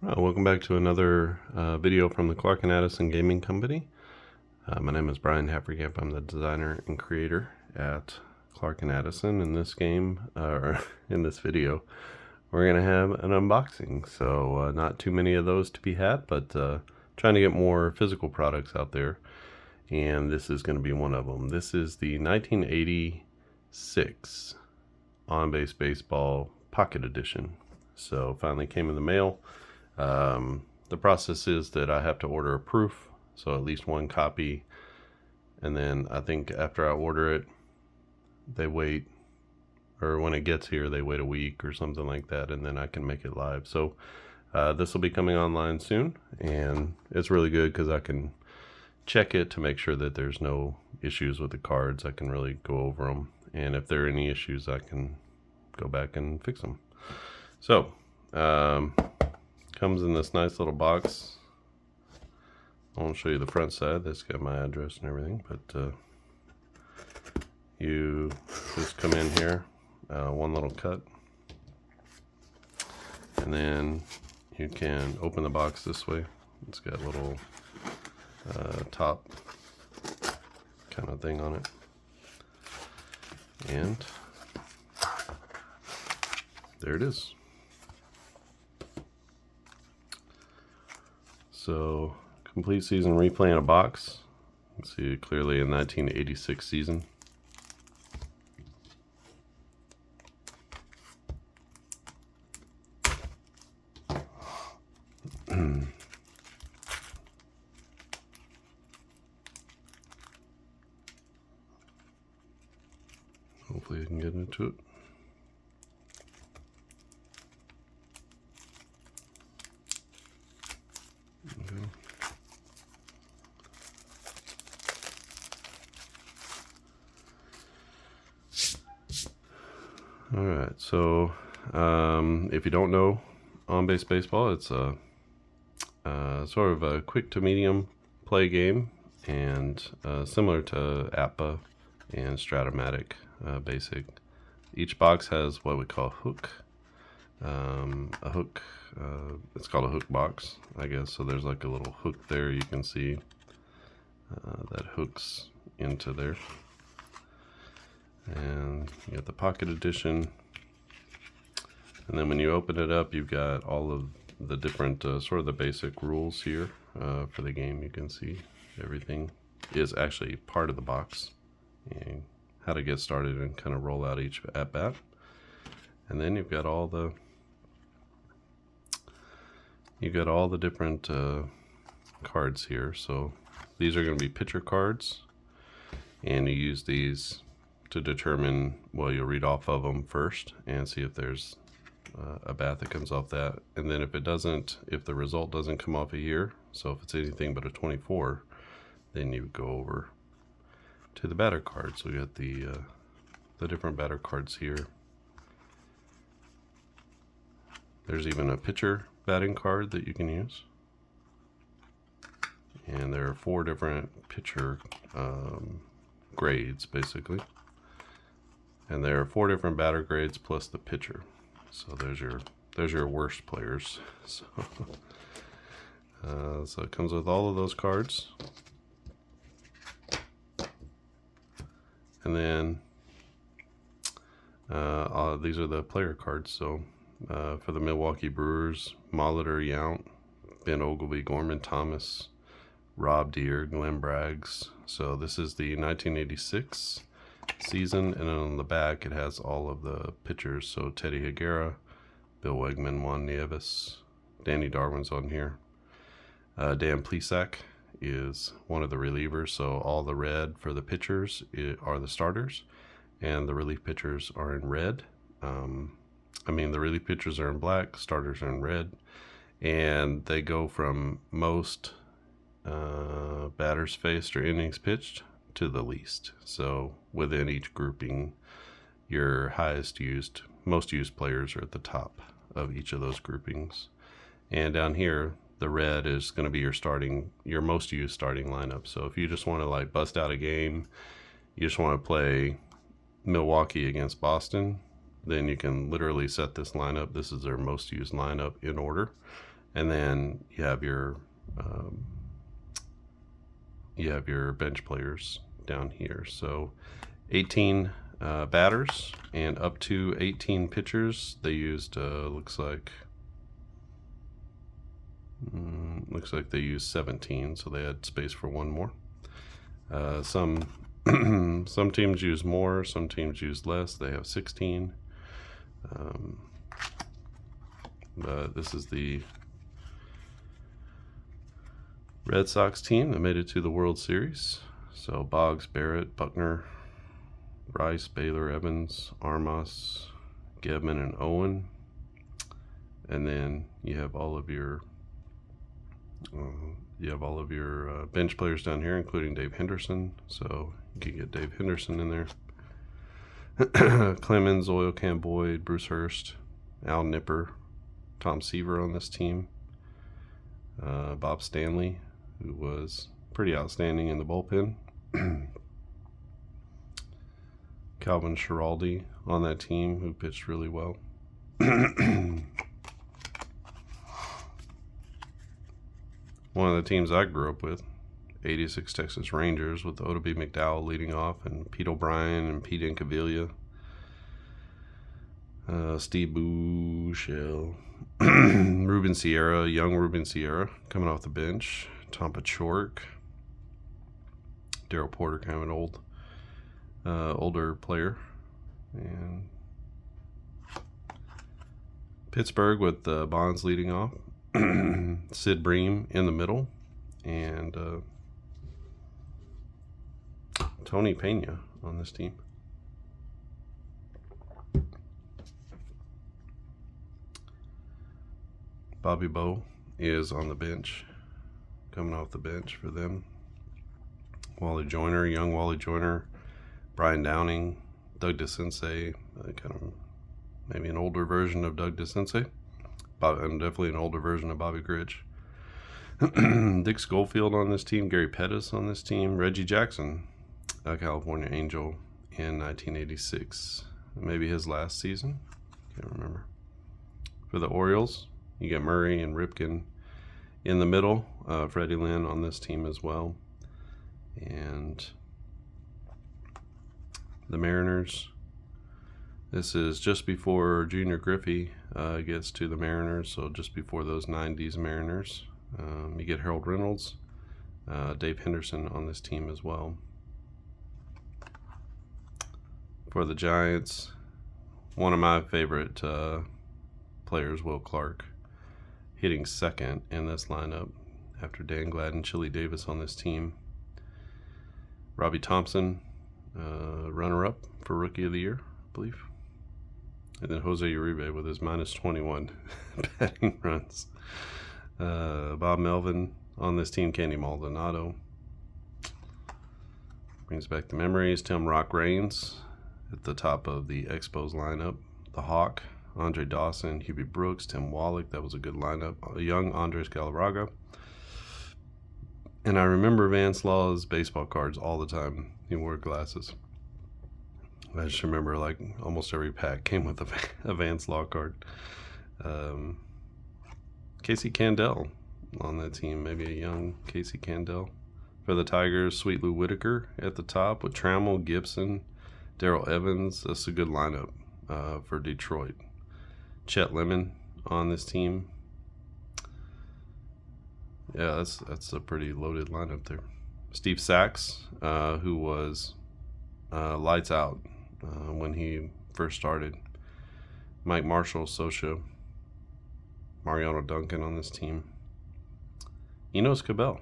Welcome back to another video from the Clark & Addison Gaming Company. My name is Brian Hafferkamp. I'm the designer and creator at Clark & Addison. In this game, or in this video, we're going to have an unboxing. So not too many of those to be had, but trying to get more physical products out there. And this is going to be one of them. This is the 1986 On Base Baseball Pocket Edition. So finally came in the mail. The process is that I have to order a proof, so at least one copy, and then I think after I order it, they wait, or when it gets here, they wait a week or something like that, and then I can make it live. So this will be coming online soon, and it's really good because I can check it to make sure that there's no issues with the cards. I can really go over them, and if there are any issues, I can go back and fix them. So comes in this nice little box. I won't show you the front side. That's got my address and everything, but you just come in here, one little cut, and then you can open the box this way. It's got a little top kind of thing on it, and there it is. So, complete season replay in a box. You can see it clearly in 1986 season. Hopefully I can get into it. Okay. All right, so if you don't know On Base Baseball, it's a sort of a quick to medium play game, and similar to APBA and Stratomatic Basic. Each box has what we call hook. A hook, it's called a hook box, I guess. So there's like a little hook there you can see that hooks into there. And you got the Pocket Edition. And then when you open it up, you've got all of the different sort of the basic rules here for the game. You can see everything is actually part of the box, and how to get started and kind of roll out each at bat. And then you've got all the different cards here. So these are going to be pitcher cards, and you use these to determine, well, you'll read off of them first and see if there's a bat that comes off that, and then if the result doesn't come off a year, so if it's anything but a 24, then you go over to the batter cards. So we got the different batter cards here. There's even a pitcher batting card that you can use, and there are 4 different pitcher grades basically, and there are 4 different batter grades plus the pitcher. So there's your worst players. So so it comes with all of those cards, and then these are the player cards. So for the Milwaukee Brewers, Molitor, Yount, Ben Ogilvy, Gorman Thomas, Rob Deere, Glenn Braggs. So this is the 1986 season, and on the back it has all of the pitchers. So Teddy Higuera, Bill Wegman, Juan Nieves, Danny Darwin's on here. Dan Plesac is one of the relievers. So all the red for the pitchers are the starters, and the relief pitchers are in red. The relief pitchers are in black, starters are in red, and they go from most batters faced or innings pitched to the least. So within each grouping, your most used players are at the top of each of those groupings. And down here, the red is going to be your most used starting lineup. So if you just want to like bust out a game, you just want to play Milwaukee against Boston, then you can literally set this lineup. This is their most used lineup in order, And then you have your bench players down here. So 18 batters and up to 18 pitchers. They used looks like they used 17, so they had space for one more. Some some teams use more, some teams use less. They have 16. But this is the Red Sox team that made it to the World Series. So Boggs, Barrett, Buckner, Rice, Baylor, Evans, Armas, Gedman, and Owen. And then you have all of your bench players down here, including Dave Henderson. So you can get Dave Henderson in there. Clemens, Oil Can Boyd, Bruce Hurst, Al Nipper, Tom Seaver on this team. Bob Stanley, who was pretty outstanding in the bullpen. Calvin Schiraldi on that team, who pitched really well. One of the teams I grew up with, 86 Texas Rangers, with Oda B. McDowell leading off, and Pete O'Brien and Pete Incaviglia. Steve Bushell. Ruben Sierra, young Ruben Sierra, coming off the bench. Tom Pachork. Darryl Porter, kind of an older player. And Pittsburgh with Bonds leading off. Sid Bream in the middle. And Tony Pena on this team. Bobby Bowe is on the bench, coming off the bench for them. Wally Joyner, young Wally Joyner, Brian Downing, Doug DeCinces, kind of maybe an older version of Doug DeCinces, and definitely an older version of Bobby Grich. Dick Schofield on this team, Gary Pettis on this team, Reggie Jackson, a California Angel in 1986, maybe his last season, can't remember. For the Orioles, you get Murray and Ripken in the middle. Freddie Lynn on this team as well. And the Mariners, this is just before Junior Griffey gets to the Mariners, so just before those 90s Mariners. You get Harold Reynolds, Dave Henderson on this team as well. For the Giants, one of my favorite players, Will Clark, hitting second in this lineup after Dan Glad and Chili Davis on this team. Robbie Thompson, runner-up for Rookie of the Year, I believe. And then Jose Uribe with his minus 21 batting runs. Bob Melvin on this team, Candy Maldonado. Brings back the memories. Tim Rock Raines at the top of the Expos lineup. The Hawk, Andre Dawson, Hubie Brooks, Tim Wallach. That was a good lineup. A young Andres Galarraga. And I remember Vance Law's baseball cards all the time. He wore glasses. I just remember like almost every pack came with a Vance Law card. Casey Candell on that team, maybe a young Casey Candell. For the Tigers, Sweet Lou Whitaker at the top with Trammell, Gibson, Darrell Evans. That's a good lineup for Detroit. Chet Lemon on this team. Yeah, that's a pretty loaded lineup there. Steve Sachs, who was lights out when he first started. Mike Marshall, Socha, Mariano Duncan on this team. Enos Cabell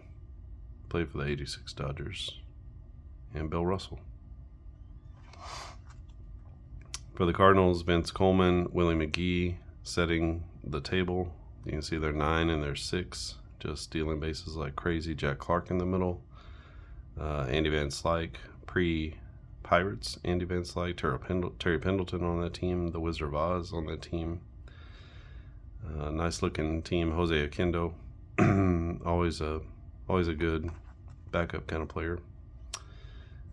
played for the 86 Dodgers. And Bill Russell. For the Cardinals, Vince Coleman, Willie McGee setting the table. You can see they're 9 and they're 6, just stealing bases like crazy. Jack Clark in the middle. Andy Van Slyke, pre-Pirates. Andy Van Slyke, Terry Pendleton on that team. The Wizard of Oz on that team. Nice looking team. Jose Oquendo, always a good backup kind of player.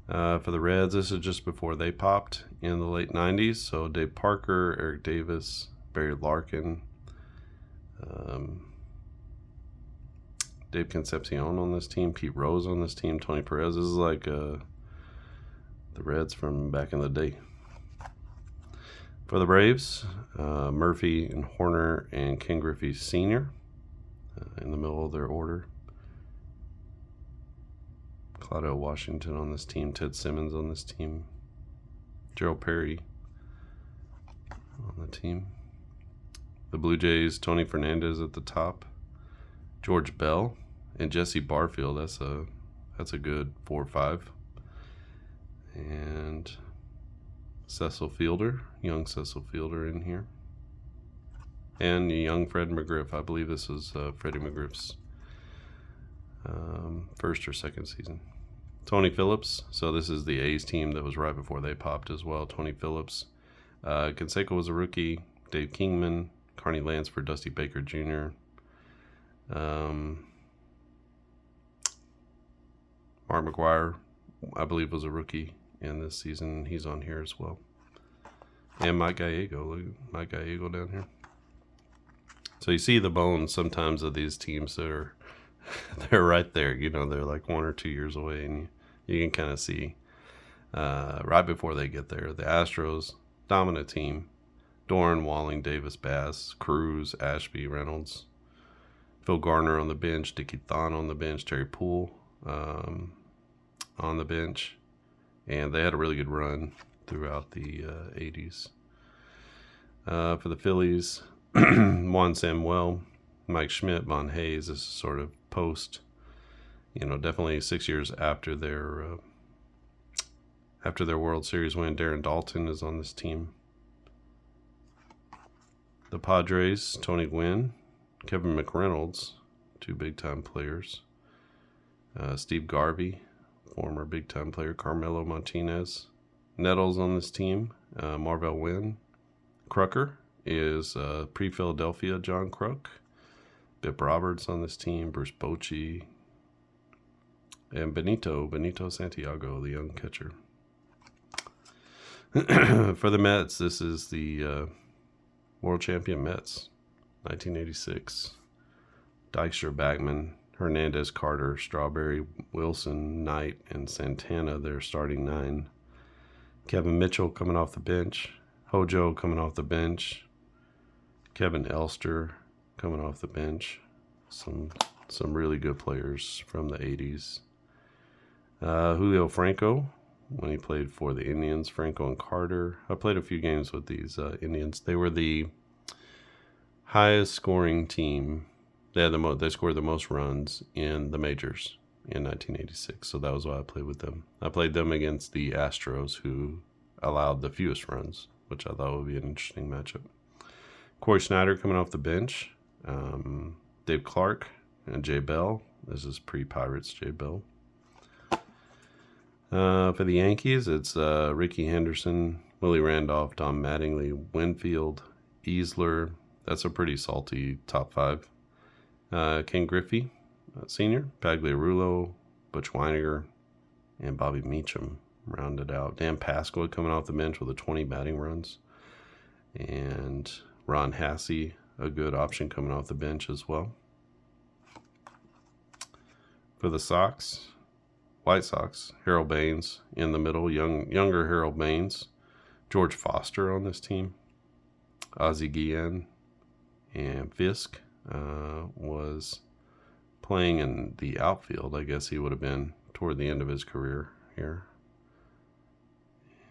For the Reds, this is just before they popped in the late 90s. So Dave Parker, Eric Davis, Barry Larkin, Dave Concepcion on this team. Pete Rose on this team. Tony Perez. This is like the Reds from back in the day. For the Braves, Murphy and Horner and Ken Griffey Sr. In the middle of their order. Claudio Washington on this team. Ted Simmons on this team. Gerald Perry on the team. The Blue Jays, Tony Fernandez at the top. George Bell and Jesse Barfield. That's a good 4 or 5. And Cecil Fielder, young Cecil Fielder in here. And young Fred McGriff. I believe this is Freddie McGriff's first or second season. Tony Phillips. So this is the A's team that was right before they popped as well. Tony Phillips. Canseco was a rookie. Dave Kingman. Carney Lansford. Dusty Baker Jr. Mark McGuire, I believe, was a rookie in this season. He's on here as well. And Mike Gallego. Look at Mike Gallego down here. So you see the bones sometimes of these teams that are they're right there. You know, they're like 1 or 2 years away, and you can kind of see right before they get there. The Astros, dominant team. Doran, Walling, Davis, Bass, Cruz, Ashby, Reynolds. Phil Garner on the bench. Dickie Thon on the bench. Terry Poole on the bench. And they had a really good run throughout the 80s. For the Phillies, Juan Samuel, Mike Schmidt, Von Hayes. This is sort of post, definitely 6 years after their World Series win. Darren Dalton is on this team. The Padres, Tony Gwynn, Kevin McReynolds, 2 big-time players. Steve Garvey, former big-time player. Carmelo Martinez. Nettles on this team. Marvell Wynn. Crucker is pre-Philadelphia John Kruk. Bip Roberts on this team. Bruce Bochy. And Benito Santiago, the young catcher. For the Mets, this is the world champion Mets, 1986. Dykstra, Bagman, Hernandez, Carter, Strawberry, Wilson, Knight, and Santana, their starting 9. Kevin Mitchell coming off the bench. Hojo coming off the bench. Kevin Elster coming off the bench. Some really good players from the 80s. Julio Franco, when he played for the Indians. Franco and Carter. I played a few games with these Indians. They were the highest scoring team. They scored the most runs in the majors in 1986. So that was why I played with them. I played them against the Astros, who allowed the fewest runs, which I thought would be an interesting matchup. Corey Snyder coming off the bench. Dave Clark and Jay Bell. This is pre-Pirates Jay Bell. For the Yankees, it's Ricky Henderson, Willie Randolph, Tom Mattingly, Winfield, Easler. That's a pretty salty top 5. Ken Griffey, Sr., Pagliarulo, Butch Weiniger, and Bobby Meacham rounded out. Dan Pascal coming off the bench with 20 batting runs. And Ron Hassey, a good option coming off the bench as well. For the White Sox, Harold Baines in the middle, younger Harold Baines. George Foster on this team. Ozzie Guillen and Fisk was playing in the outfield. I guess he would have been toward the end of his career here.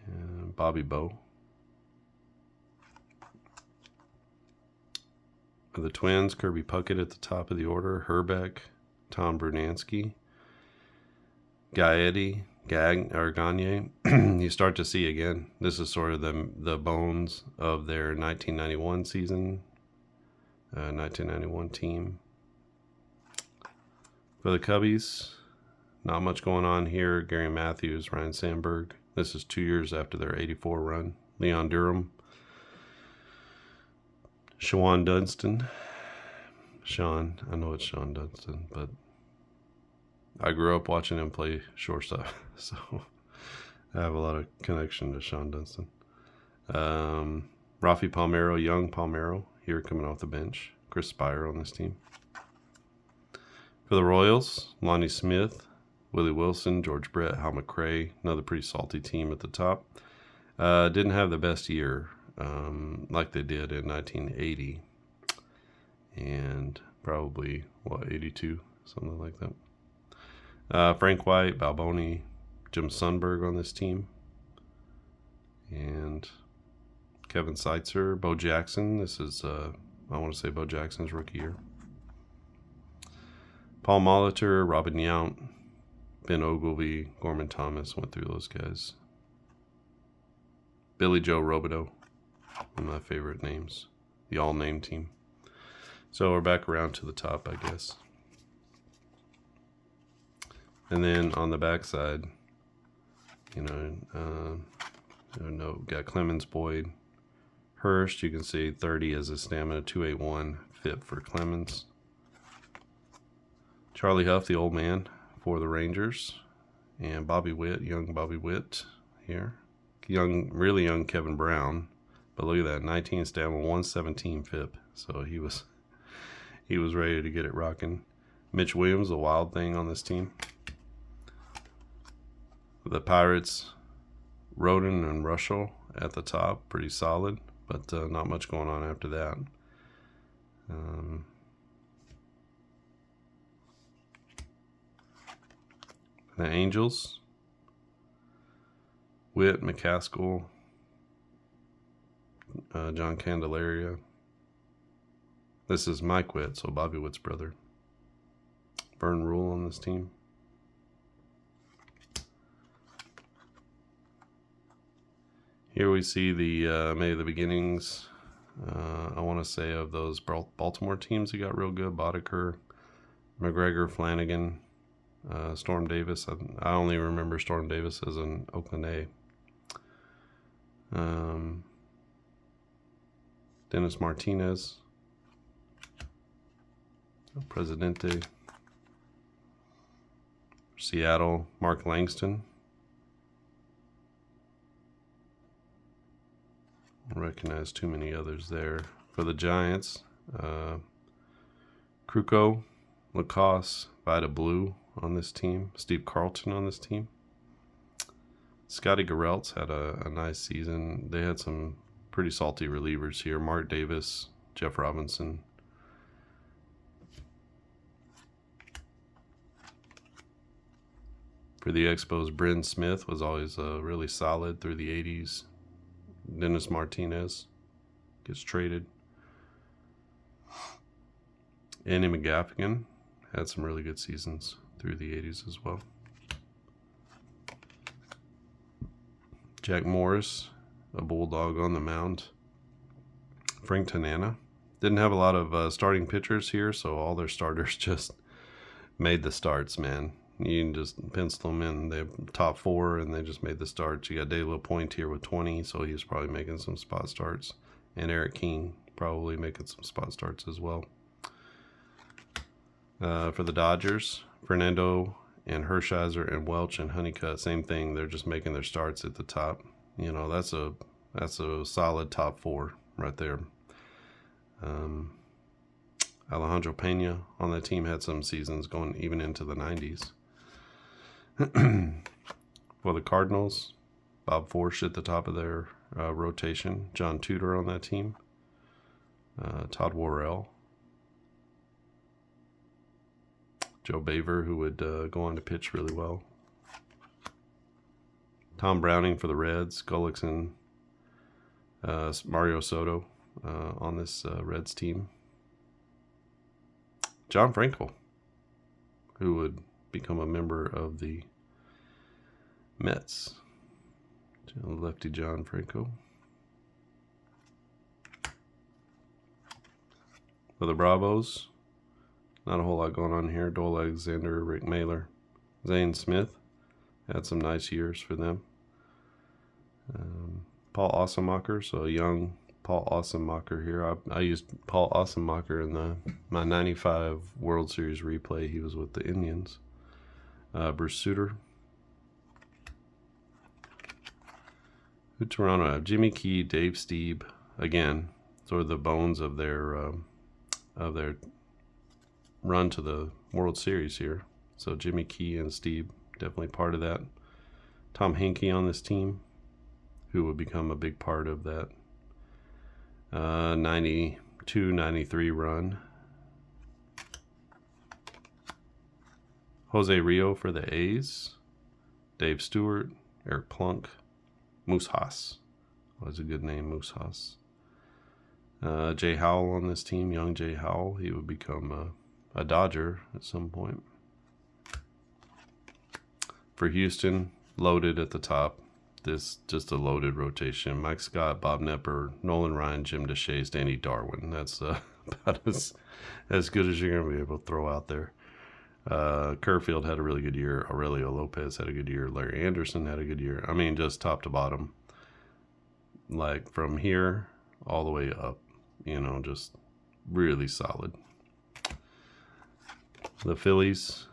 And Bobby Bowe. For the Twins, Kirby Puckett at the top of the order. Herbeck, Tom Brunansky, Gagne. You start to see again, this is sort of the bones of their 1991 season, 1991 team. For the Cubbies, not much going on here. Gary Matthews, Ryan Sandberg. This is 2 years after their 84 run. Leon Durham. Shawn Dunston. I know it's Sean Dunston, but I grew up watching him play shortstop, so I have a lot of connection to Sean Dunston. Rafi Palmeiro, young Palmeiro, here coming off the bench. Chris Spire on this team. For the Royals, Lonnie Smith, Willie Wilson, George Brett, Hal McRae, another pretty salty team at the top. Didn't have the best year like they did in 1980 and probably, 82, something like that. Frank White, Balboni, Jim Sundberg on this team. And Kevin Seitzer, Bo Jackson. This is, I want to say, Bo Jackson's rookie year. Paul Molitor, Robin Yount, Ben Ogilvy, Gorman Thomas, went through those guys. Billy Joe Robideau, one of my favorite names. The all-name team. So we're back around to the top, I guess. And then on the backside, got Clemens, Boyd, Hurst. You can see 30 as a stamina, 281 fit for Clemens. Charlie Huff, the old man for the Rangers, and Bobby Witt, young Bobby Witt here. Really young Kevin Brown, but look at that, 19 stamina, 117 FIP. So he was ready to get it rocking. Mitch Williams, the wild thing on this team. The Pirates, Roden and Russell at the top, pretty solid, but not much going on after that. The Angels, Witt, McCaskill, John Candelaria. This is Mike Witt, so Bobby Witt's brother. Vern Rule on this team. Here we see the maybe the beginnings, I want to say, of those Baltimore teams that got real good. Boddicker, McGregor, Flanagan, Storm Davis. I only remember Storm Davis as an Oakland A. Dennis Martinez, Presidente. Seattle, Mark Langston. I recognize too many others there. For the Giants, Kruko, Lacoste, Vida Blue on this team. Steve Carlton on this team. Scotty Garrelts had a nice season. They had some pretty salty relievers here. Mark Davis, Jeff Robinson. For the Expos, Bryn Smith was always really solid through the 80s. Dennis Martinez gets traded. Andy McGaffigan had some really good seasons through the 80s as well. Jack Morris, a bulldog on the mound. Frank Tanana. Didn't have a lot of starting pitchers here, so all their starters just made the starts, man. You can just pencil them in. They have top 4, and they just made the starts. You got Dave LaPointe here with 20, so he was probably making some spot starts. And Eric King probably making some spot starts as well. For the Dodgers, Fernando and Hershiser and Welch and Honeycutt, same thing. They're just making their starts at the top. That's a solid top 4 right there. Alejandro Pena on that team had some seasons going even into the 90s. For the Cardinals, Bob Forsch at the top of their rotation. John Tudor on that team. Todd Worrell. Joe Baver, who would go on to pitch really well. Tom Browning for the Reds. Gullickson, Mario Soto on this Reds team. John Franco, who would become a member of the Mets. Lefty John Franco. For the Bravos, not a whole lot going on here. Dole Alexander, Rick Mailer. Zane Smith had some nice years for them. Paul Ossenmacher, so a young Paul Ossenmacher here. I used Paul Ossenmacher in my 95 World Series replay. He was with the Indians. Bruce Sutter. Who Toronto? Jimmy Key, Dave Stieb. Again, sort of the bones of their run to the World Series here. So Jimmy Key and Steve definitely part of that. Tom Henke on this team, who would become a big part of that 92-93 run. Jose Rio for the A's. Dave Stewart, Eric Plunk, Moose Haas. Was a good name, Moose Haas. Jay Howell on this team, young Jay Howell. He would become a Dodger at some point. For Houston, loaded at the top. This just a loaded rotation. Mike Scott, Bob Nepper, Nolan Ryan, Jim DeShays, Danny Darwin. That's about as good as you're going to be able to throw out there. Kerfield had a really good year. Aurelio Lopez had a good year. Larry Anderson had a good year. I mean, just top to bottom. Like from here all the way up. Just really solid. The Phillies.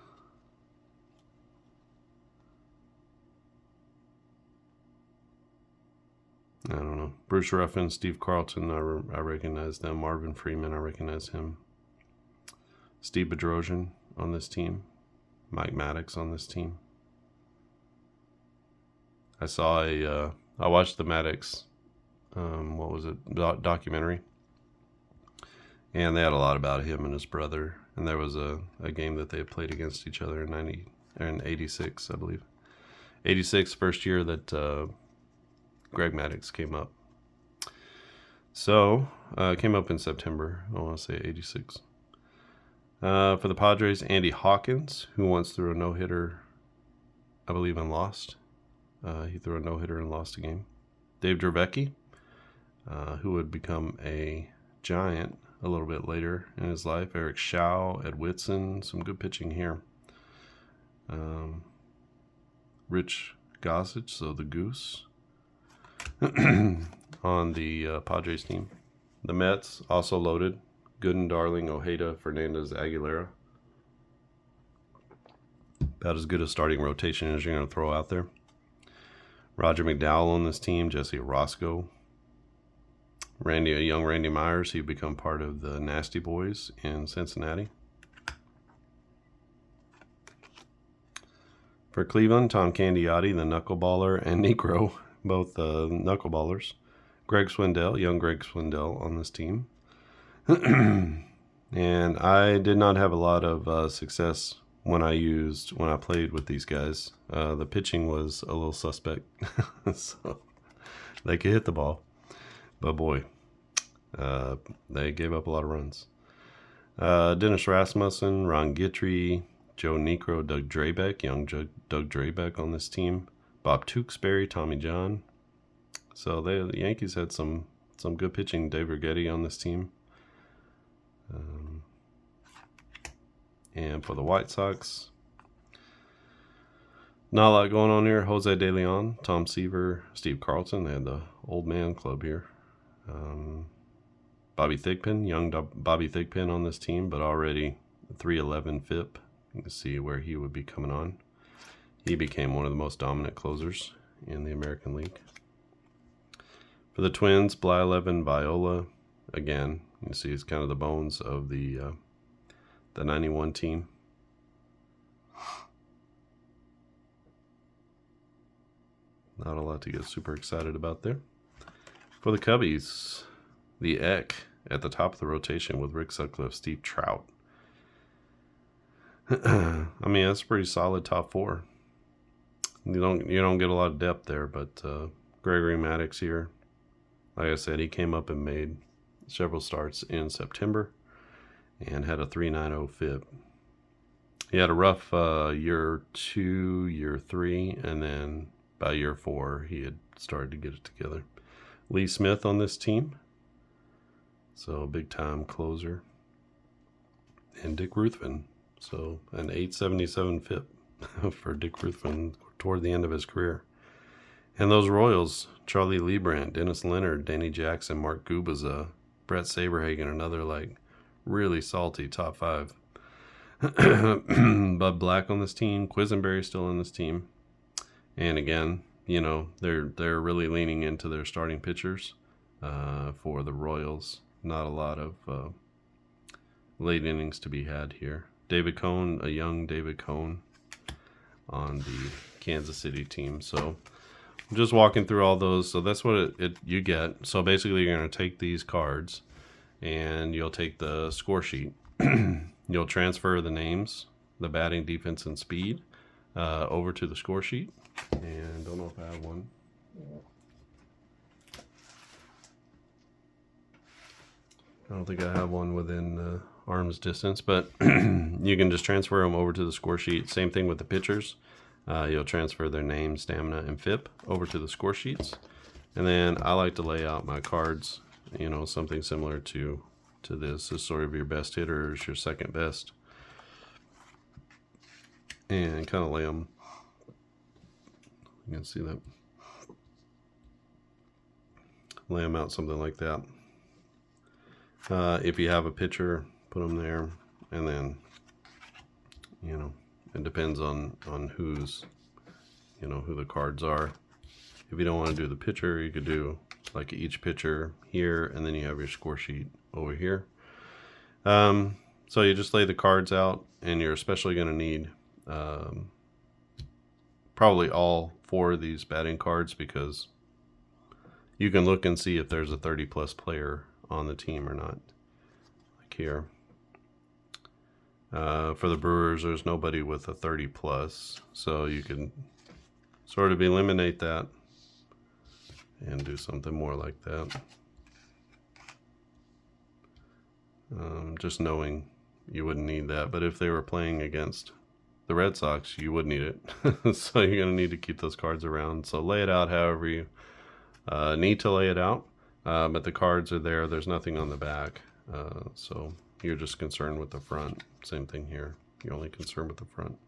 I don't know. Bruce Ruffin, Steve Carlton, I recognize them. Marvin Freeman, I recognize him. Steve Bedrosian on this team. Mike Maddox on this team. I watched the Maddox, documentary. And they had a lot about him and his brother. And there was a game that they played against each other in 86, I believe. 86, first year that Greg Maddox came up. So, came up in September. I want to say 86. For the Padres, Andy Hawkins, who once threw a no-hitter, I believe, and lost. He threw a no-hitter and lost a game. Dave Dravecky, who would become a Giant a little bit later in his life. Eric Shaw, Ed Whitson, some good pitching here. Rich Gossage, so the Goose, on the Padres team. The Mets, also loaded. Gooden, Darling, Ojeda, Fernandez, Aguilera. About as good a starting rotation as you're going to throw out there. Roger McDowell on this team. Jesse Orozco. Young Randy Myers. He'd become part of the Nasty Boys in Cincinnati. For Cleveland, Tom Candiotti, the knuckleballer, and Negro, both knuckleballers. Greg Swindell, young Greg Swindell on this team. And I did not have a lot of success when I played with these guys. The pitching was a little suspect. So they could hit the ball. But boy, they gave up a lot of runs. Dennis Rasmussen, Ron Guitry, Joe Niekro, Doug Drabeck, young Doug Drabeck on this team. Bob Tewksbury, Tommy John. So the Yankees had some good pitching. Dave Righetti on this team. And for the White Sox, not a lot going on here. Jose De Leon, Tom Seaver, Steve Carlton. They had the old man club here. Bobby Thigpen, young Bobby Thigpen on this team, but already 311 FIP. You can see where he would be coming on. He became one of the most dominant closers in the American League. For the Twins, Blyleven, Viola. Again, you can see it's kind of the bones of the 91 team. Not a lot to get super excited about there. For the Cubbies, the Eck at the top of the rotation with Rick Sutcliffe, Steve Trout. I mean, that's a pretty solid top four. You don't get a lot of depth there, but Gregory Maddox here. Like I said, he came up and made several starts in September and had a 3.90 FIP. He had a rough year 2, year 3, and then by year 4, he had started to get it together. Lee Smith on this team, so big time closer. And Dick Ruthven, so an 877 FIP for Dick Ruthven toward the end of his career. And those Royals, Charlie Leibrandt, Dennis Leonard, Danny Jackson, Mark Gubaza, Brett Saberhagen, another really salty top 5. Bud Black on this team, Quisenberry still on this team. And again, they're really leaning into their starting pitchers for the Royals. Not a lot of late innings to be had here. David Cone, a young David Cone on the Kansas City team. So I'm just walking through all those. So that's what you get. So basically you're going to take these cards and you'll take the score sheet. You'll transfer the names, the batting, defense, and speed over to the score sheet. And don't know if I have one. I don't think I have one within arm's distance, but you can just transfer them over to the score sheet. Same thing with the pitchers. You'll transfer their name, stamina, and FIP over to the score sheets. And then I like to lay out my cards, something similar to this. Is sort of your best hitters, your second best, and kind of lay them. You can see that. Lay them out something like that. If you have a pitcher, put them there, and then, it depends on who's, who the cards are. If you don't want to do the pitcher, you could do like each pitcher here, and then you have your score sheet over here. So you just lay the cards out, and you're especially going to need probably all 4 of these batting cards, because you can look and see if there's a 30-plus player on the team or not. Like here. For the Brewers, there's nobody with a 30-plus, so you can sort of eliminate that and do something more like that. Just knowing you wouldn't need that, but if they were playing against the Red Sox, you would need it. So you're going to need to keep those cards around. So lay it out however you need to lay it out, but the cards are there. There's nothing on the back, so you're just concerned with the front. Same thing here. You're only concerned with the front.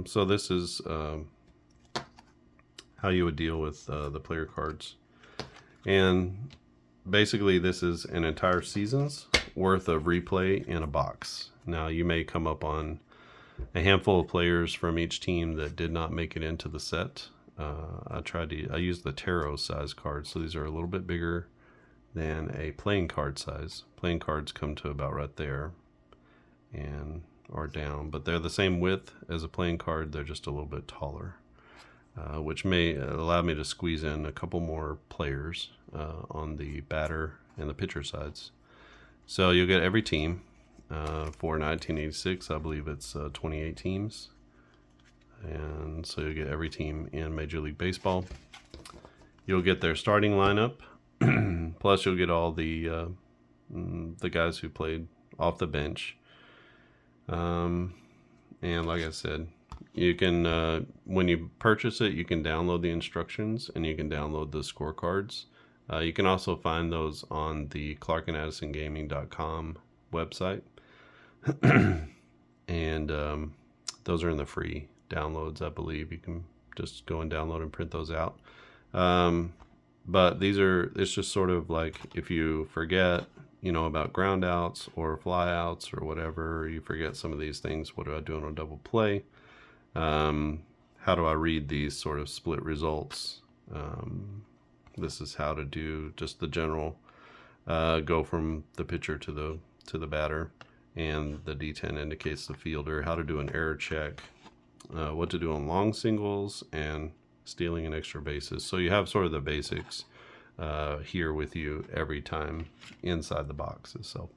So this is how you would deal with the player cards. And basically this is an entire season's worth of replay in a box. Now you may come up on a handful of players from each team that did not make it into the set. I used the tarot size cards, so these are a little bit bigger than a playing card size. Playing cards come to about right there and or down, but they're the same width as a playing card. They're just a little bit taller, which may allow me to squeeze in a couple more players on the batter and the pitcher sides. So you'll get every team for 1986. I believe it's 28 teams. And so you'll get every team in Major League Baseball. You'll get their starting lineup, plus you'll get all the guys who played off the bench. And like I said, you can when you purchase it, you can download the instructions and you can download the scorecards. You can also find those on the clarkandaddisongaming.com website, and those are in the free downloads, I believe. You can just go and download and print those out. But it's just sort of like if you forget, about ground outs or fly outs or whatever, you forget some of these things. What do I do on a double play? How do I read these sort of split results? This is how to do just the general, go from the pitcher to the batter, and the D10 indicates the fielder, how to do an error check, what to do on long singles, and stealing and extra bases. So you have sort of the basics here with you every time inside the box itself.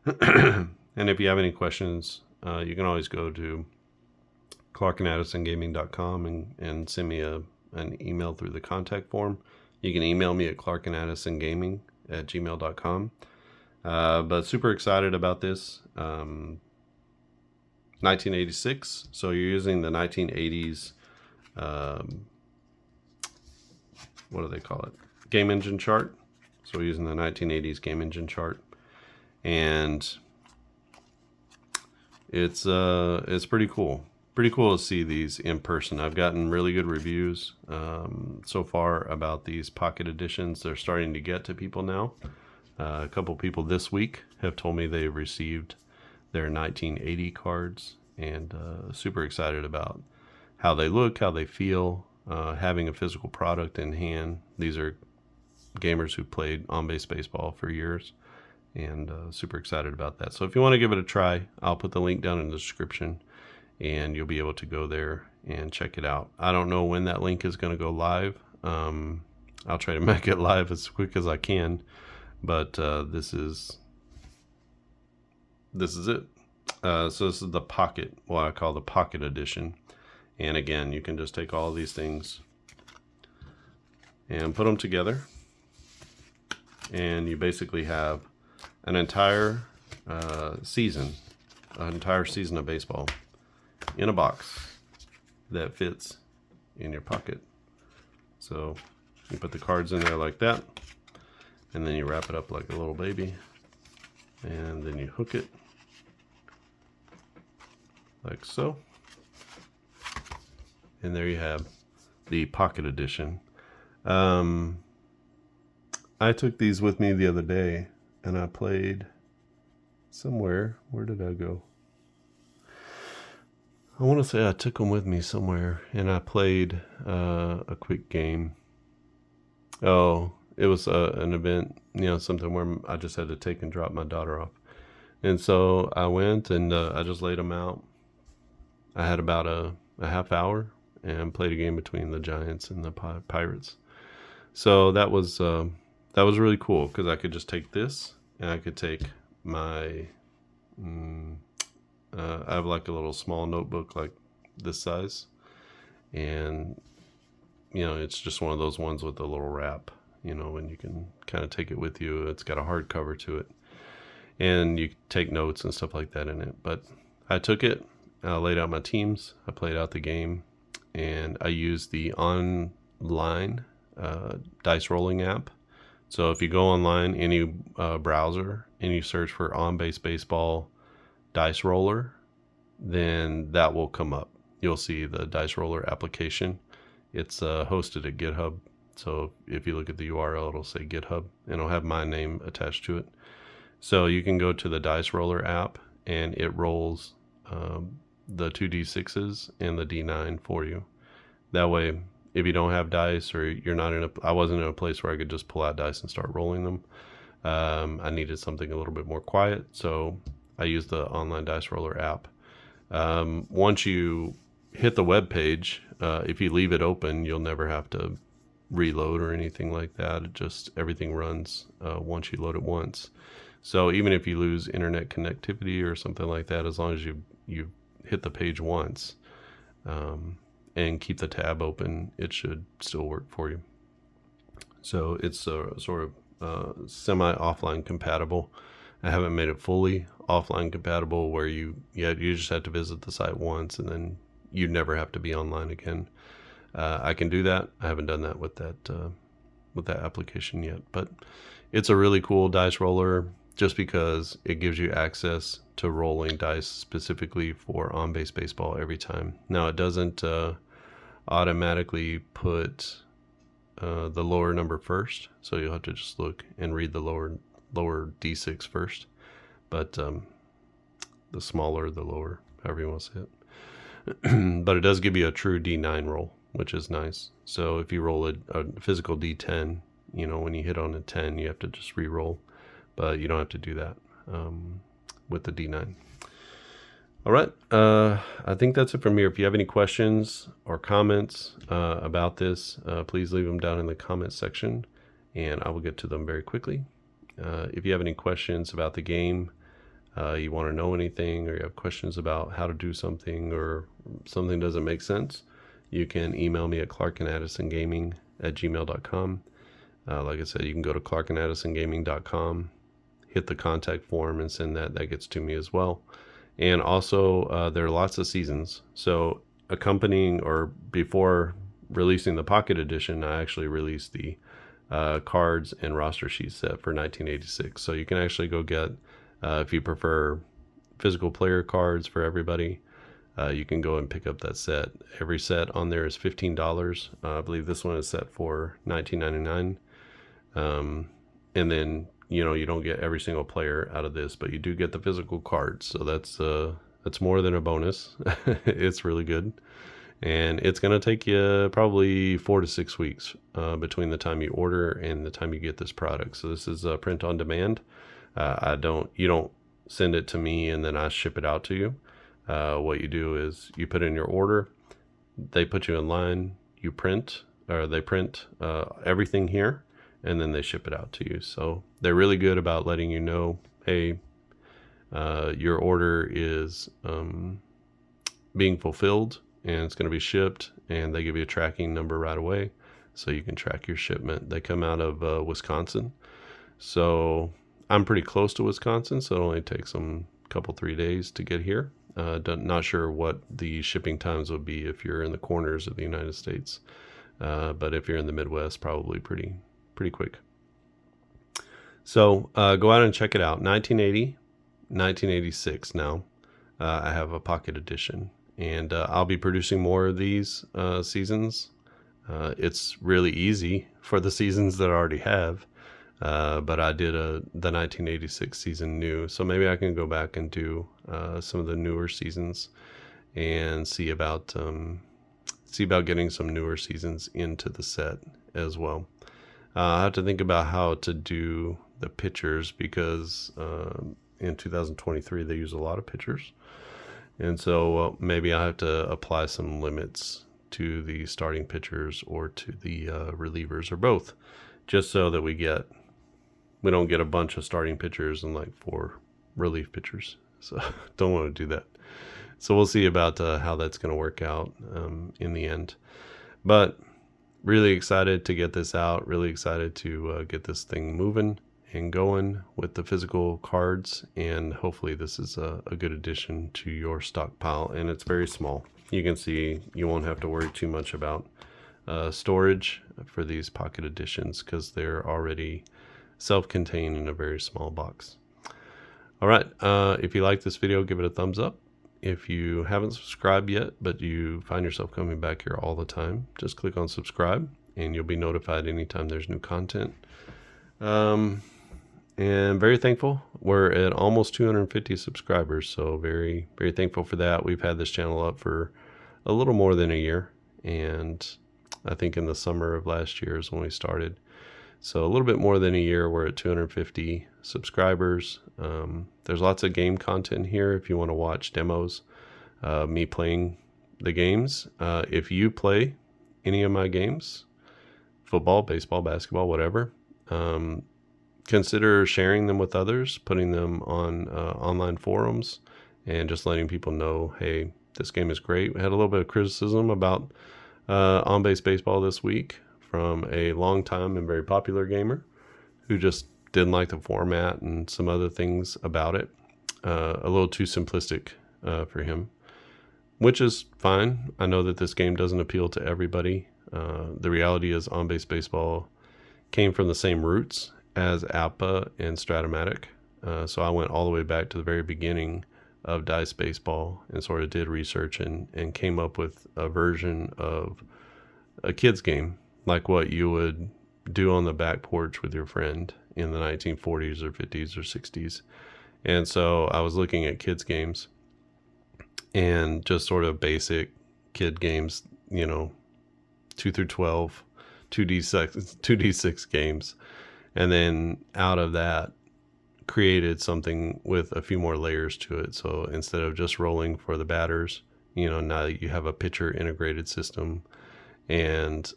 And if you have any questions, you can always go to clarkandaddisongaming.com and send me an email through the contact form. You can email me at clarkandaddisongaming@gmail.com. But super excited about this. 1986. So you're using the 1980s, what do they call it? Game engine chart. So we're using the 1980s game engine chart. And it's pretty cool. Pretty cool to see these in person. I've gotten really good reviews so far about these pocket editions. They're starting to get to people now. A couple people this week have told me they've received their 1980 cards, and super excited about how they look, how they feel, having a physical product in hand. These are gamers who played on-base baseball for years, and super excited about that. So if you want to give it a try, I'll put the link down in the description, and you'll be able to go there and check it out. I don't know when that link is going to go live. I'll try to make it live as quick as I can, but this is it. So this is the Pocket, what I call the Pocket Edition. And again, you can just take all of these things and put them together, and you basically have an entire season of baseball in a box that fits in your pocket. So you put the cards in there like that, and then you wrap it up like a little baby, and then you hook it like so, and there you have the Pocket Edition. I took these with me the other day, and I played somewhere. Where did I go? I want to say I took them with me somewhere, and I played a quick game. Oh, it was an event, something where I just had to take and drop my daughter off. And so I went and I just laid them out. I had about a half hour and played a game between the Giants and the Pirates. So that was really cool, because I could just take this, and I could take my I have like a little small notebook like this size, and it's just one of those ones with a little wrap, and you can kind of take it with you. It's got a hard cover to it, and you take notes and stuff like that in it. But I took it, I laid out my teams, I played out the game, and I used the online dice rolling app. So if you go online, any browser, and you search for On Base Baseball Dice Roller, then that will come up. You'll see the Dice Roller application. It's hosted at GitHub. So if you look at the URL, it'll say GitHub, and it'll have my name attached to it. So you can go to the Dice Roller app, and it rolls the 2d6s and the d9 for you. That way, if you don't have dice, or you're not I wasn't in a place where I could just pull out dice and start rolling them. I needed something a little bit more quiet, so I used the online dice roller app. Once you hit the web page, if you leave it open, you'll never have to reload or anything like that. Everything runs once you load it once. So even if you lose internet connectivity or something like that, as long as you hit the page once, and keep the tab open, it should still work for you. So it's sort of semi-offline compatible. I haven't made it fully offline compatible, where you just have to visit the site once, and then you never have to be online again. I can do that. I haven't done that with that application yet, but it's a really cool dice roller, just because it gives you access to rolling dice specifically for on-base baseball every time. Now, it doesn't automatically put the lower number first, so you'll have to just look and read the lower D6 first. But the smaller, the lower, however you want to say it. But it does give you a true D9 roll, which is nice. So if you roll a physical D10, when you hit on a 10, you have to just re-roll. But you don't have to do that with the D9. All right. I think that's it from here. If you have any questions or comments about this, please leave them down in the comments section, and I will get to them very quickly. If you have any questions about the game, you want to know anything, or you have questions about how to do something, or something doesn't make sense, you can email me at clarkandaddisongaming@gmail.com. Like I said, you can go to clarkandaddisongaming.com, hit the contact form, and send that. That gets to me as well. And also, there are lots of seasons. So accompanying, or before releasing the Pocket Edition, I actually released the cards and roster sheet set for 1986. So you can actually go get, if you prefer physical player cards for everybody, you can go and pick up that set. Every set on there is $15. I believe this one is set for $19.99. And then, you don't get every single player out of this, but you do get the physical cards. So that's more than a bonus. It's really good. And it's going to take you probably 4 to 6 weeks between the time you order and the time you get this product. So this is print on demand. You don't send it to me and then I ship it out to you. What you do is you put in your order, they put you in line, you print, or they print everything here, and then they ship it out to you. So they're really good about letting you know, hey, your order is being fulfilled and it's going to be shipped, and they give you a tracking number right away so you can track your shipment. They come out of Wisconsin. So I'm pretty close to Wisconsin, so it only takes them a couple, 3 days to get here. Not sure what the shipping times would be if you're in the corners of the United States. But if you're in the Midwest, probably pretty quick. So go out and check it out. 1980, 1986 now. I have a pocket edition. And I'll be producing more of these seasons. It's really easy for the seasons that I already have. But I did the 1986 season new. So maybe I can go back and do some of the newer seasons and see about getting some newer seasons into the set as well. I have to think about how to do the pictures because in 2023 they use a lot of pictures. And so maybe I have to apply some limits to the starting pitchers or to the relievers or both, just so that we don't get a bunch of starting pitchers and like 4 relief pitchers. So don't want to do that. So we'll see about how that's going to work out in the end. But really excited to get this out. Really excited to get this thing moving and going with the physical cards. And hopefully this is a good addition to your stockpile. And it's very small. You can see you won't have to worry too much about storage for these pocket editions because they're already self-contained in a very small box. All right. If you like this video, give it a thumbs up. If you haven't subscribed yet, but you find yourself coming back here all the time, just click on subscribe and you'll be notified anytime there's new content. And very thankful. We're at almost 250 subscribers, so very, very thankful for that. We've had this channel up for a little more than a year, and I think in the summer of last year is when we started. So a little bit more than a year, we're at 250 subscribers. There's lots of game content here if you want to watch demos, me playing the games. If you play any of my games, football, baseball, basketball, whatever, consider sharing them with others, putting them on online forums, and just letting people know, hey, this game is great. We had a little bit of criticism about on-base baseball this week from a long-time and very popular gamer who just didn't like the format and some other things about it. A little too simplistic for him, which is fine. I know that this game doesn't appeal to everybody. The reality is on-base baseball came from the same roots as APA and Stratomatic. So I went all the way back to the very beginning of Dice Baseball and sort of did research and came up with a version of a kid's game, like what you would do on the back porch with your friend in the 1940s or 50s or 60s. And so I was looking at kids games and just sort of basic kid games, 2 through 12, 2D6 games. And then out of that created something with a few more layers to it. So instead of just rolling for the batters, now you have a pitcher integrated system, and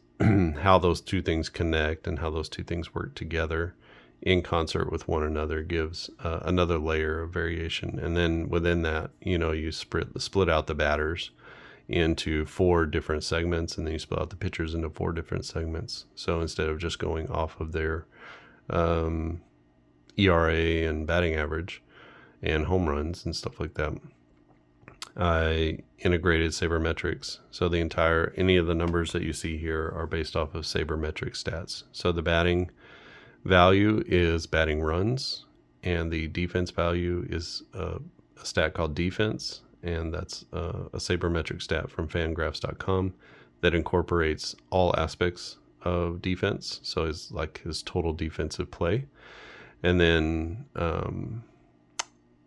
how those two things connect and how those two things work together in concert with one another gives another layer of variation. And then within that, you split out the batters into 4 different segments, and then you split out the pitchers into 4 different segments. So instead of just going off of their ERA and batting average and home runs and stuff like that, I integrated sabermetrics. So any of the numbers that you see here are based off of sabermetric stats. So the batting value is batting runs, and the defense value is a stat called defense, and that's a sabermetric stat from fangraphs.com that incorporates all aspects of defense. So it's like his total defensive play. And then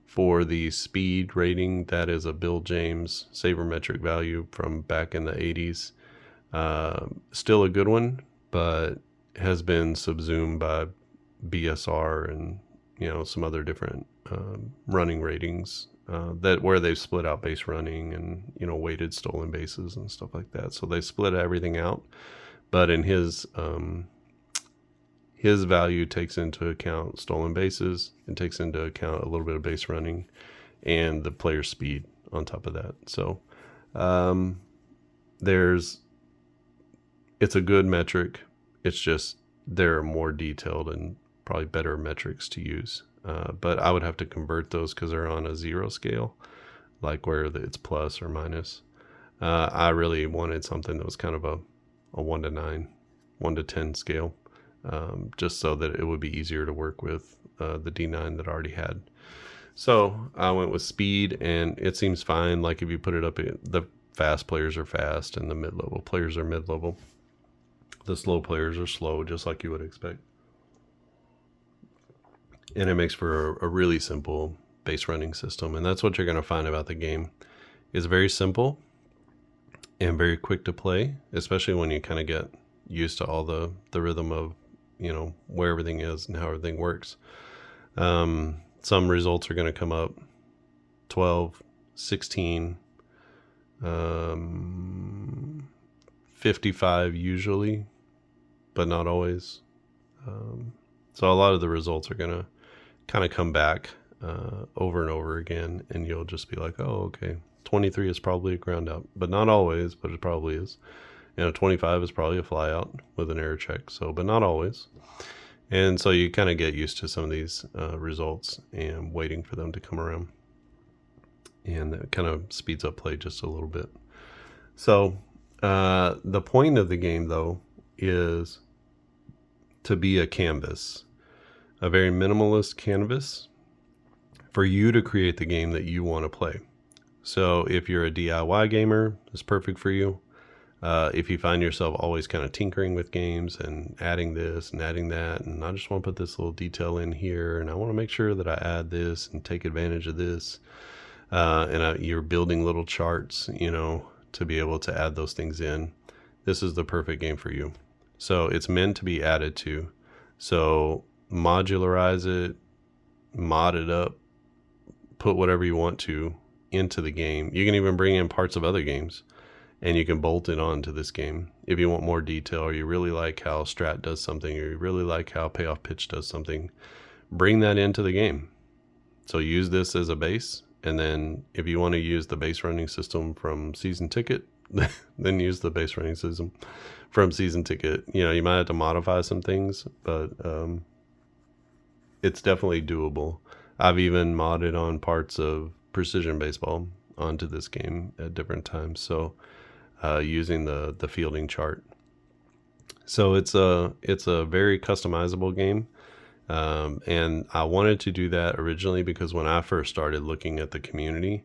for the speed rating, that is a Bill James sabermetric value from back in the 80s. Still a good one, but has been subsumed by BSR and some other different running ratings that where they've split out base running and weighted stolen bases and stuff like that. So they split everything out, but in his value takes into account stolen bases and takes into account a little bit of base running and the player's speed on top of that. So it's a good metric. It's just there are more detailed and probably better metrics to use. But I would have to convert those because they're on a 0 scale, like where it's plus or minus. I really wanted something that was kind of a 1 to 9, 1 to 10 scale, just so that it would be easier to work with the D9 that I already had. So I went with speed, and it seems fine. Like if you put it up, the fast players are fast and the mid-level players are mid-level. The slow players are slow, just like you would expect. And it makes for a really simple base running system. And that's what you're going to find about the game. It's very simple and very quick to play, especially when you kind of get used to all the rhythm of, where everything is and how everything works. Some results are going to come up 12, 16, 55 usually, but not always. So a lot of the results are going to kind of come back over and over again, and you'll just be like, oh, okay, 23 is probably a ground out, but not always, but it probably is. 25 is probably a fly out with an error check, but not always. And so you kind of get used to some of these results and waiting for them to come around. And that kind of speeds up play just a little bit. So the point of the game, though, is to be a canvas, a very minimalist canvas for you to create the game that you want to play. So if you're a DIY gamer, it's perfect for you. If you find yourself always kind of tinkering with games and adding this and adding that, and I just want to put this little detail in here, and I want to make sure that I add this and take advantage of this, you're building little charts, to be able to add those things in, this is the perfect game for you. So it's meant to be added to. So modularize it, mod it up, put whatever you want to into the game. You can even bring in parts of other games, and you can bolt it on to this game if you want more detail, or you really like how strat does something, or you really like how payoff pitch does something. Bring that into the game. So use this as a base, and then if you want to use the base running system from Season Ticket, then use the base running system from Season Ticket. You might have to modify some things, but it's definitely doable. I've even modded on parts of Precision Baseball onto this game at different times. So using the fielding chart. So it's a very customizable game. And I wanted to do that originally because when I first started looking at the community,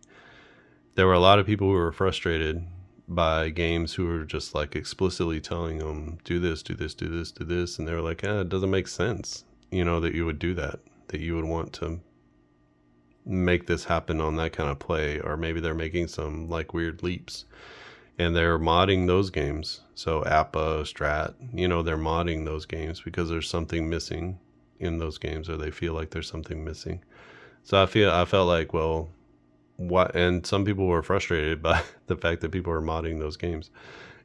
there were a lot of people who were frustrated by games who were just like explicitly telling them, do this, do this, do this, do this. And they were like, it doesn't make sense, that you would do that you would want to make this happen on that kind of play. Or maybe they're making some like weird leaps and they're modding those games. So APA, Strat, they're modding those games because there's something missing in those games, or they feel like there's something missing. So I felt like, well, what? And some people were frustrated by the fact that people are modding those games,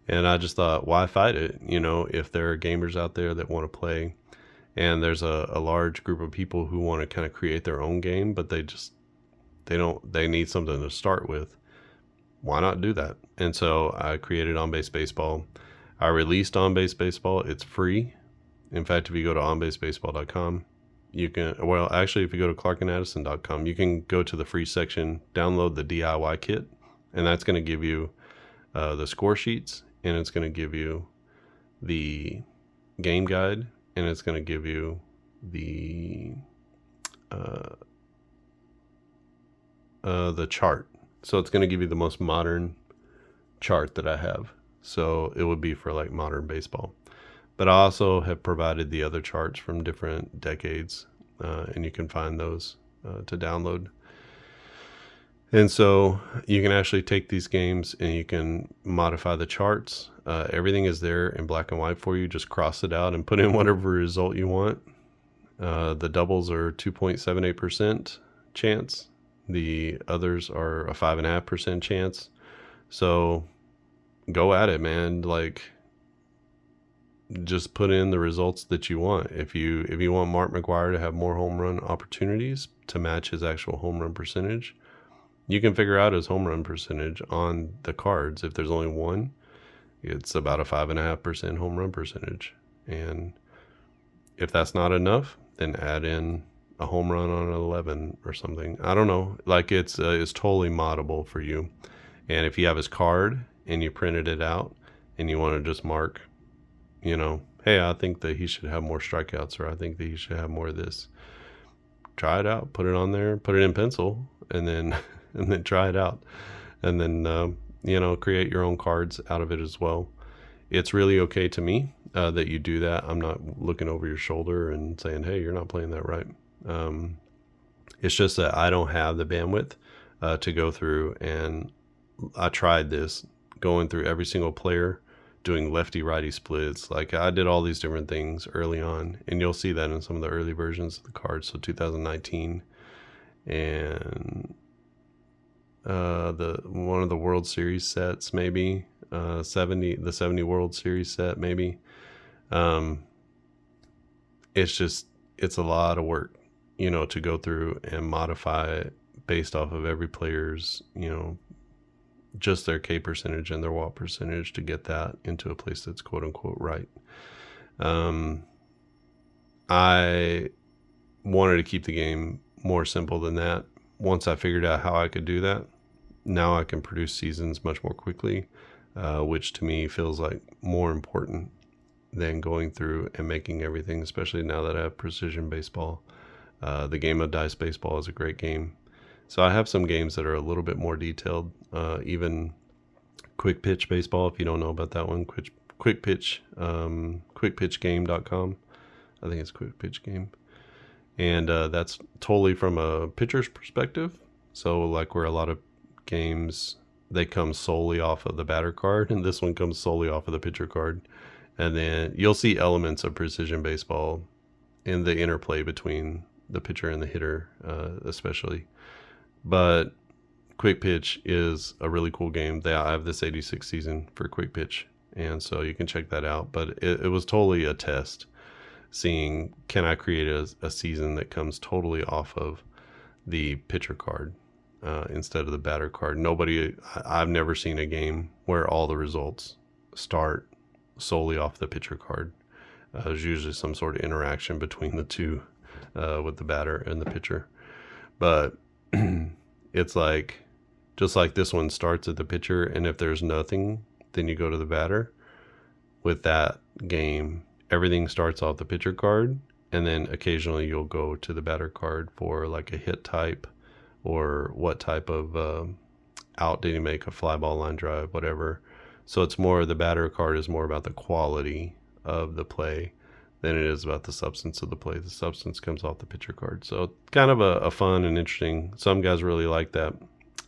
and I just thought, why fight it? If there are gamers out there that want to play, and there's a large group of people who want to kind of create their own game, but they need something to start with. Why not do that? And so I created On-Base Baseball. I released On-Base Baseball. It's free. In fact, if you go to onbasebaseball.com, you can, if you go to clarkandaddison.com, you can go to the free section, download the DIY kit, and that's going to give you the score sheets, and it's going to give you the game guide, and it's going to give you the chart. So it's going to give you the most modern chart that I have. So it would be for like modern baseball. But I also have provided the other charts from different decades, and you can find those to download. And so you can actually take these games and you can modify the charts. Everything is there in black and white for you. Just cross it out and put in whatever result you want. The doubles are 2.78% chance. The others are a 5.5% chance. So go at it, man. Like, just put in the results that you want. If you want Mark McGwire to have more home run opportunities to match his actual home run percentage, you can figure out his home run percentage on the cards. If there's only one, it's about a 5.5% home run percentage. And if that's not enough, then add in a home run on an 11 or something. I don't know. Like, it's totally moddable for you. And if you have his card and you printed it out and you want to just mark, hey, I think that he should have more strikeouts, or I think that he should have more of this. Try it out, put it on there, put it in pencil, and then and then try it out, and then create your own cards out of it as well. It's really okay to me that you do that. I'm not looking over your shoulder and saying, hey, you're not playing that right. It's just that I don't have the bandwidth to go through, and I tried this, going through every single player, doing lefty righty splits. Like, I did all these different things early on, and you'll see that in some of the early versions of the cards. So 2019 and one of the World Series sets, maybe the 70 World Series set, maybe. It's a lot of work, to go through and modify it based off of every player's, just their K percentage and their walk percentage to get that into a place that's quote unquote right. I wanted to keep the game more simple than that. Once I figured out how I could do that, now I can produce seasons much more quickly, which to me feels like more important than going through and making everything, especially now that I have precision baseball. The game of dice baseball is a great game. So I have some games that are a little bit more detailed, even quick pitch baseball. If you don't know about that one, quick pitch, quickpitchgame.com. I think it's quick pitch game. And that's totally from a pitcher's perspective. So like, where a lot of games, they come solely off of the batter card, and this one comes solely off of the pitcher card. And then you'll see elements of precision baseball in the interplay between the pitcher and the hitter, especially. But Quick Pitch is a really cool game. I have this 86 season for Quick Pitch, and so you can check that out. But it was totally a test, seeing, can I create a season that comes totally off of the pitcher card instead of the batter card. I've never seen a game where all the results start solely off the pitcher card. There's usually some sort of interaction between the two, with the batter and the pitcher. But it's like, just like this one starts at the pitcher, and if there's nothing, then you go to the batter. With that game, everything starts off the pitcher card, and then occasionally you'll go to the batter card for like a hit type, or what type of out did he make, a fly ball, line drive, whatever. So it's more, the batter card is more about the quality of the play than it is about the substance of the play. The substance comes off the pitcher card. So kind of a fun and interesting. Some guys really like that,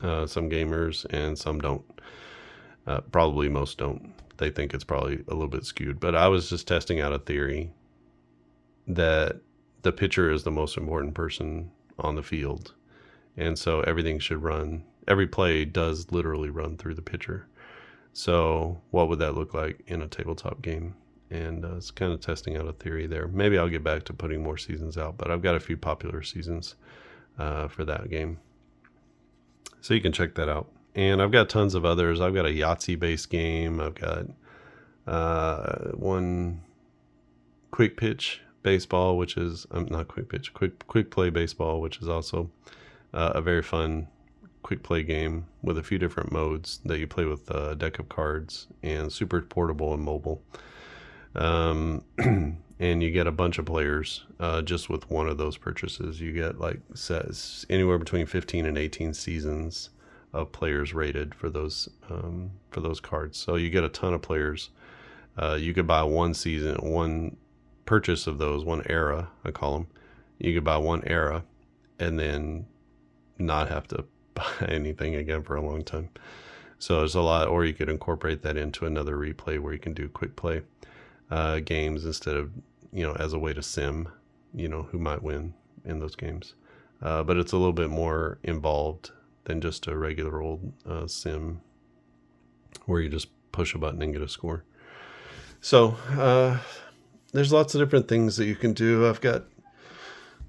some gamers, and some don't. Probably most don't. They think it's probably a little bit skewed. But I was just testing out a theory that the pitcher is the most important person on the field. And so everything should run. Every play does literally run through the pitcher. So what would that look like in a tabletop game? And it's kind of testing out a theory there. Maybe I'll get back to putting more seasons out, but I've got a few popular seasons for that game. So you can check that out. And I've got tons of others. I've got a Yahtzee-based game. I've got one quick pitch baseball, which is, not quick pitch, quick play baseball, which is also a very fun quick play game with a few different modes that you play with a deck of cards, and super portable and mobile. And you get a bunch of players just with one of those purchases. You get like anywhere between 15 and 18 seasons of players rated for those cards. So you get a ton of players. You could buy one season, one purchase of those, one era, I call them. You could buy one era and then not have to buy anything again for a long time. So there's a lot, or you could incorporate that into another replay where you can do quick play games instead of, as a way to sim who might win in those games. But it's a little bit more involved than just a regular old sim where you just push a button and get a score. So there's lots of different things that you can do. I've got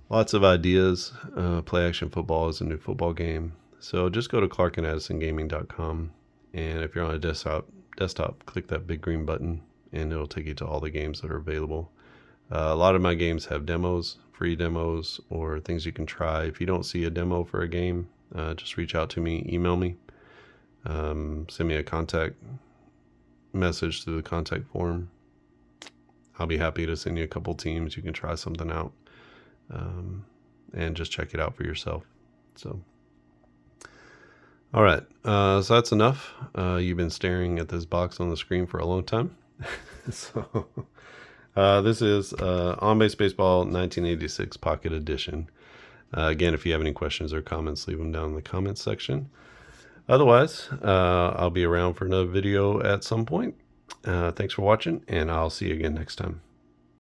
lots of ideas. Play Action Football is a new football game. So just go to clarkandaddisongaming.com, and if you're on a desktop, click that big green button, and it'll take you to all the games that are available. A lot of my games have demos, free demos, or things you can try. If you don't see a demo for a game, just reach out to me, email me, send me a contact message through the contact form. I'll be happy to send you a couple teams. You can try something out, and just check it out for yourself. So, all right. So that's enough. You've been staring at this box on the screen for a long time. So this is On Base Baseball 1986 Pocket Edition. Again, if you have any questions or comments, leave them down in the comments section. Otherwise, I'll be around for another video at some point. Thanks for watching, and I'll see you again next time.